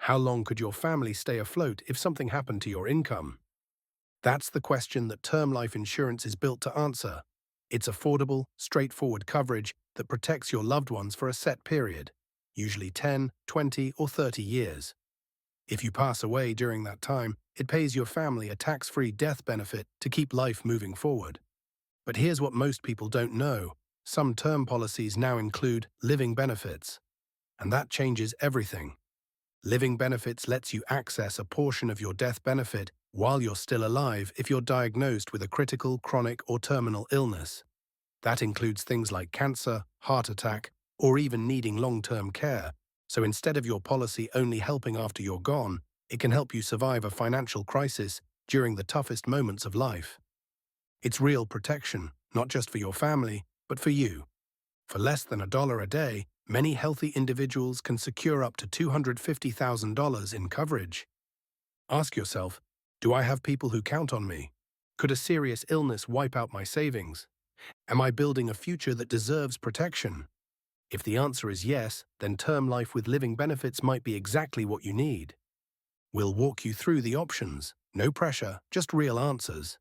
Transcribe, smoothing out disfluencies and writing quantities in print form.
How long could your family stay afloat if something happened to your income? That's the question that term life insurance is built to answer. It's affordable, straightforward coverage that protects your loved ones for a set period, usually 10, 20, or 30 years. If you pass away during that time, it pays your family a tax-free death benefit to keep life moving forward. But here's what most people don't know. Some term policies now include living benefits, and that changes everything. Living benefits lets you access a portion of your death benefit while you're still alive if you're diagnosed with a critical, chronic, or terminal illness. That includes things like cancer, heart attack, or even needing long-term care. So instead of your policy only helping after you're gone, it can help you survive a financial crisis during the toughest moments of life. It's real protection, not just for your family, but for you. For less than $1 a day, many healthy individuals can secure up to $250,000 in coverage. Ask yourself, do I have people who count on me? Could a serious illness wipe out my savings? Am I building a future that deserves protection? If the answer is yes, then term life with living benefits might be exactly what you need. We'll walk you through the options. No pressure, just real answers.